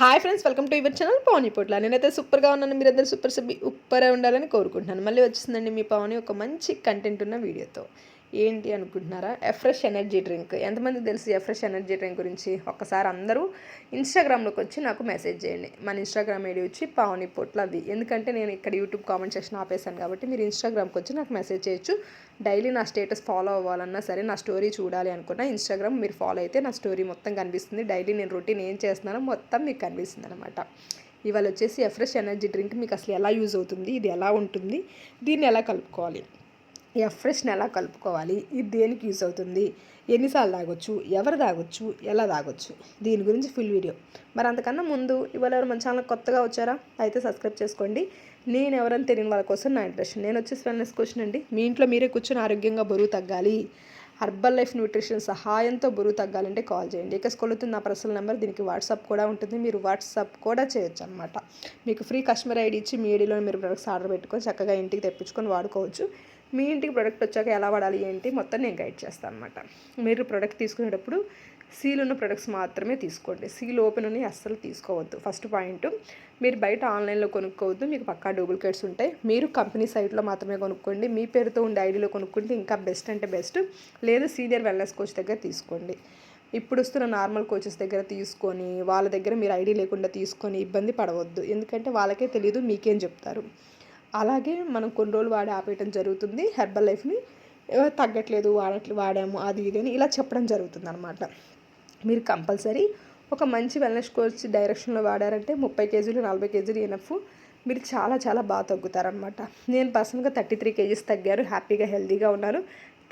Hi friends, welcome to your channel Pavani Potla. నేనైతే సూపర్గా ఉన్నాను. మీరందరూ సూపర్గా ఉండాలని కోరుకుంటున్నాను. మళ్ళీ వచ్చేసిందండి మీ పవని ఒక మంచి కంటెంట్ ఉన్న వీడియోతో. ఏంటి అనుకుంటున్నారా? Afresh energy drink. ఎంతమందికి తెలుసు ఎఫ్రెష్ ఎనర్జీ డ్రింక్ గురించి? ఒక్కసారి అందరూ ఇన్స్టాగ్రామ్లోకి వచ్చి నాకు మెసేజ్ చేయండి. మన ఇన్స్టాగ్రామ్ ఐడి వచ్చి పవని పొట్ల వి. ఎందుకంటే నేను ఇక్కడ యూట్యూబ్ కామెంట్ సెక్షన్ ఆపేశాను కాబట్టి మీరు ఇన్స్టాగ్రామ్కి వచ్చి నాకు మెసేజ్ చేయొచ్చు. డైలీ నా స్టేటస్ ఫాలో అవ్వాలన్నా సరే, నా స్టోరీ చూడాలి అనుకున్నా ఇన్స్టాగ్రామ్ మీరు ఫాలో అయితే నా స్టోరీ మొత్తం కనిపిస్తుంది. డైలీ నేను రొటీన్ ఏం చేస్తున్నానో మొత్తం మీకు కనిపిస్తుంది అనమాట. ఇవాళ వచ్చేసి ఎఫ్రెష్ ఎనర్జీ డ్రింక్ మీకు అసలు ఎలా యూజ్ అవుతుంది, ఇది ఎలా ఉంటుంది, దీన్ని ఎలా కలుపుకోవాలి, ఎఫ్రెష్ని ఎలా కలుపుకోవాలి, ఇది దేనికి యూజ్ అవుతుంది, ఎన్నిసార్లు తాగొచ్చు, ఎవరు తాగొచ్చు, ఎలా తాగొచ్చు, దీని గురించి ఫుల్ వీడియో. మరి అంతకన్నా ముందు ఇవాళ ఎవరు మన ఛానల్ కొత్తగా వచ్చారా అయితే సబ్స్క్రైబ్ చేసుకోండి. నేను ఎవరైనా తెలియని వాళ్ళ కోసం నా ఇంట్రెస్ట్. నేను వచ్చేసి వెల్నెస్ క్వశ్చన్ అండి. మీ ఇంట్లో మీరే కూర్చొని ఆరోగ్యంగా బరువు తగ్గాలి, హర్బల్ లైఫ్ న్యూట్రిషన్ సహాయంతో బరువు తగ్గాలంటే కాల్ చేయండి. ఇక స్కొలుతుంది నా పర్సనల్ నెంబర్. దీనికి వాట్సాప్ కూడా ఉంటుంది, మీరు వాట్సాప్ కూడా చేయొచ్చు అనమాట. మీకు ఫ్రీ కస్టమర్ ఐడి ఇచ్చి మీ ఐడిలో మీరు ప్రొడక్ట్స్ ఆర్డర్ పెట్టుకొని చక్కగా ఇంటికి తెప్పించుకొని వాడుకోవచ్చు. మీ ఇంటికి ప్రోడక్ట్ వచ్చాక ఎలా వాడాలి ఏంటి మొత్తం నేను గైడ్ చేస్తాను అనమాట. మీరు ప్రోడక్ట్ తీసుకునేటప్పుడు సీల్ ఉన్న ప్రొడక్ట్స్ మాత్రమే తీసుకోండి. సీల్ ఓపెన్ అని అస్సలు తీసుకోవద్దు. ఫస్ట్ పాయింట్, మీరు బయట ఆన్లైన్లో కొనుక్కోవద్దు, మీకు పక్కా డూప్లికేట్స్ ఉంటాయి. మీరు కంపెనీ సైట్లో మాత్రమే కొనుక్కోండి. మీ పేరుతో ఉండే ఐడిలో కొనుక్కుంటే ఇంకా బెస్ట్ అంటే బెస్ట్. లేదు సీనియర్ వెల్నెస్ కోచ్ దగ్గర తీసుకోండి. ఇప్పుడు వస్తున్న నార్మల్ కోచెస్ దగ్గర తీసుకొని వాళ్ళ దగ్గర మీరు ఐడి లేకుండా తీసుకొని ఇబ్బంది పడవద్దు. ఎందుకంటే వాళ్ళకే తెలియదు, మీకేం చెప్తారు. అలాగే మనం కొన్ని రోజులు ఆపేయటం జరుగుతుంది. హెర్బల్ లైఫ్ని తగ్గట్లేదు, వాడాము అది ఇది అని ఇలా చెప్పడం జరుగుతుంది అనమాట. మీరు కంపల్సరీ ఒక మంచి వెల్నెస్ కోచ్ డైరెక్షన్లో వాడారంటే 30 కేజీలు 40 కేజీలు ఎనఫ్. మీరు చాలా చాలా బాగా తగ్గుతారనమాట. నేను పర్సనల్గా 33 కేజీస్ తగ్గారు, హ్యాపీగా హెల్తీగా ఉన్నారు.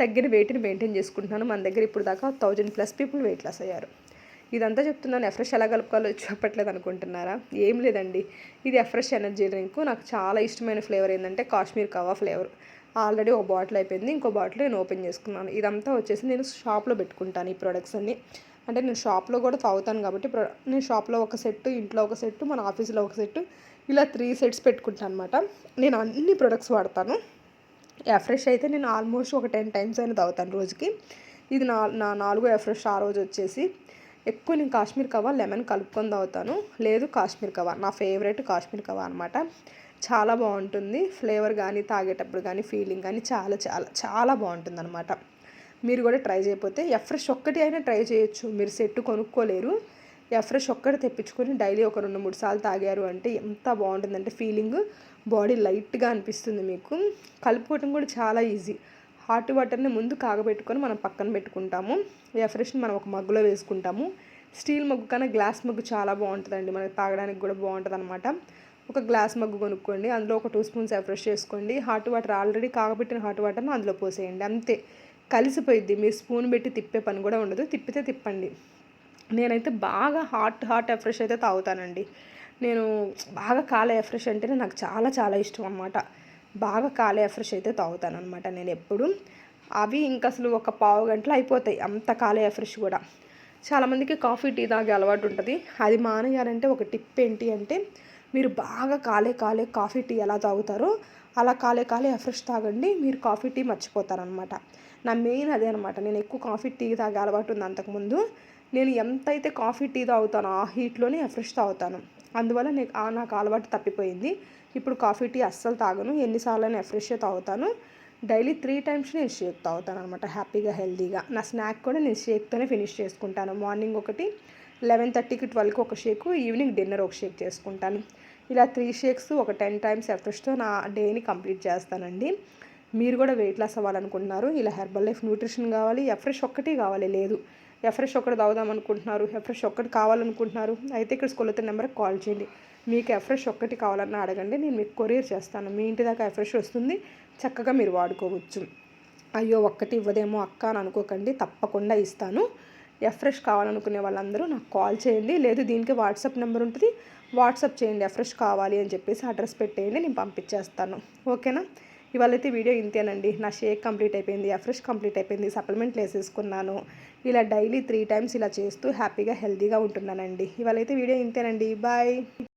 తగ్గిన వెయిట్ని మెయింటైన్ చేసుకుంటున్నాను. మన దగ్గర ఇప్పుడు దాకా 1000+ పీపుల్ వెయిట్ లాస్ అయ్యారు. ఇదంతా చెప్తున్నాను. ఎఫ్రెష్ ఎలా కలుపుకోవాలో చెప్పట్లేదు అనుకుంటున్నారా? ఏం లేదండి, ఇది ఎఫ్రెష్ ఎనర్జీ డ్రింక్. నాకు చాలా ఇష్టమైన ఫ్లేవర్ ఏంటంటే కాశ్మీర్ కవా ఫ్లేవర్. ఆల్రెడీ ఒక బాటిల్ అయిపోయింది, ఇంకో బాటిల్ నేను ఓపెన్ చేసుకున్నాను. ఇదంతా వచ్చేసి నేను షాప్లో పెట్టుకుంటాను ఈ ప్రొడక్ట్స్ అన్ని. అంటే నేను షాప్లో కూడా తాగుతాను కాబట్టి నేను షాప్లో ఒక సెట్, ఇంట్లో ఒక సెట్, మన ఆఫీస్లో ఒక సెట్, ఇలా 3 సెట్స్ పెట్టుకుంటాను అనమాట. నేను అన్ని ప్రొడక్ట్స్ వాడతాను. ఎఫ్రెష్ అయితే నేను ఆల్మోస్ట్ ఒక 10 టైమ్స్ అయినా తాగుతాను రోజుకి. ఇది నా 4వ ఎఫ్రెష్. ఆ రోజు వచ్చేసి ఎక్కువ నేను కాశ్మీర్ కవా లెమన్ కలుపుకొని తాగుతాను. లేదు కాశ్మీర్ కవా, నా ఫేవరెట్ కాశ్మీర్ కవా అనమాట. చాలా బాగుంటుంది ఫ్లేవర్ కానీ, తాగేటప్పుడు కానీ, ఫీలింగ్ కానీ చాలా చాలా చాలా బాగుంటుంది అనమాట. మీరు కూడా ట్రై చేయకపోతే ఎఫ్రెష్ ఒక్కటి అయినా ట్రై చేయొచ్చు. మీరు సెట్ కొనుక్కోలేరు. ఎఫ్రెష్ ఒక్కటి తెప్పించుకొని డైలీ ఒక 2-3 సార్లు తాగారు అంటే ఎంత బాగుంటుందంటే ఫీలింగ్, బాడీ లైట్గా అనిపిస్తుంది మీకు. కలుపుకోవటం కూడా చాలా ఈజీ. హాట్ వాటర్ని ముందు కాగబెట్టుకొని మనం పక్కన పెట్టుకుంటాము. ఎఫ్రెష్ని మనం ఒక మగ్గులో వేసుకుంటాము. స్టీల్ మగ్గు కన్నా గ్లాస్ మగ్గు చాలా బాగుంటుందండి, మనకి తాగడానికి కూడా బాగుంటుంది అనమాట. ఒక గ్లాస్ మగ్గు కొనుక్కోండి, అందులో ఒక 2 స్పూన్స్ ఎఫ్రెష్ చేసుకోండి. హాట్ వాటర్ ఆల్రెడీ కాగబెట్టిన హాట్ వాటర్ని అందులో పోసేయండి. అంతే, కలిసిపోయిద్ది. మీరు స్పూన్ పెట్టి తిప్పే పని కూడా ఉండదు. తిప్పితే తిప్పండి. నేనైతే బాగా హాట్ ఎఫ్రెష్ అయితే తాగుతానండి. నేను బాగా కాలే ఎఫ్రెష్ అంటేనే నాకు చాలా చాలా ఇష్టం అన్నమాట. బాగా కాలే ఎఫ్రెష్ అయితే తాగుతాను అనమాట నేను ఎప్పుడు. అవి ఇంకా అసలు ఒక పావు గంటలో అయిపోతాయి, అంత కాలే ఎఫ్రెష్ కూడా. చాలామందికి కాఫీ టీ తాగే అలవాటు ఉంటుంది. అది మానేయాలంటే ఒక టిప్ ఏంటి అంటే, మీరు బాగా కాలే కాఫీ టీ ఎలా తాగుతారో అలా కాలే ఎఫ్రెష్ తాగండి. మీరు కాఫీ టీ మర్చిపోతారనమాట. నా మెయిన్ అదే అనమాట. నేను ఎక్కువ కాఫీ టీ తాగే అలవాటు ఉంది అంతకుముందు. నేను ఎంతైతే కాఫీ టీ తాగుతానో ఆ హీట్లోనే ఎఫ్రెష్ తాగుతాను. అందువల్ల నాకు అలవాటు తప్పిపోయింది. ఇప్పుడు కాఫీ టీ అస్సలు తాగను. ఎన్నిసార్లైనా ఎఫ్రెష్ తాగుతాను. డైలీ 3 టైమ్స్ నేను షేక్ తాగుతాను అనమాట, హ్యాపీగా హెల్తీగా. నా స్నాక్ కూడా నేను షేక్తోనే ఫినిష్ చేసుకుంటాను. మార్నింగ్ ఒకటి, 11:30కి 12కి ఒక షేకు, ఈవినింగ్ డిన్నర్ ఒక షేక్ చేసుకుంటాను. ఇలా 3 షేక్స్ ఒక 10 టైమ్స్ ఎఫ్రెష్తో నా డేని కంప్లీట్ చేస్తానండి. మీరు కూడా వెయిట్ లాస్ అవ్వాలనుకుంటున్నారు, ఇలా హెర్బల్ లైఫ్ న్యూట్రిషన్ కావాలి, ఎఫ్రెష్ ఒక్కటి కావాలి, లేదు ఎఫ్రెష్ ఒక్కటి తాగుదాం అనుకుంటున్నారు, ఎఫ్రెష్ ఒక్కటి కావాలనుకుంటున్నారు, అయితే ఇక్కడ స్కూల్తో నెంబర్కి కాల్ చేయండి. మీకు ఎఫ్రెష్ ఒక్కటి కావాలన్నా అడగండి, నేను మీకు కొరియర్ చేస్తాను. మీ ఇంటి దాకా ఎఫ్రెష్ వస్తుంది, చక్కగా మీరు వాడుకోవచ్చు. అయ్యో ఒక్కటి ఇవ్వదేమో అక్క అని అనుకోకండి, తప్పకుండా ఇస్తాను. ఎఫ్రెష్ కావాలనుకునే వాళ్ళందరూ నాకు కాల్ చేయండి. లేదు దీనికి వాట్సాప్ నెంబర్ ఉంటుంది, వాట్సాప్ చేయండి. ఎఫ్రెష్ కావాలి అని చెప్పేసి అడ్రస్ పెట్టేయండి, నేను పంపించేస్తాను. ఓకేనా? ఇవాళైతే వీడియో ఇంతేనండి. నా షేక్ కంప్లీట్ అయిపోయింది, ఎఫ్రెష్ కంప్లీట్ అయిపోయింది, సప్లిమెంట్లు వేసేసుకున్నాను. ఇలా డైలీ 3 టైమ్స్ ఇలా చేస్తూ హ్యాపీగా హెల్తీగా ఉంటున్నానండి. ఇవాళైతే వీడియో ఇంతేనండి. బాయ్.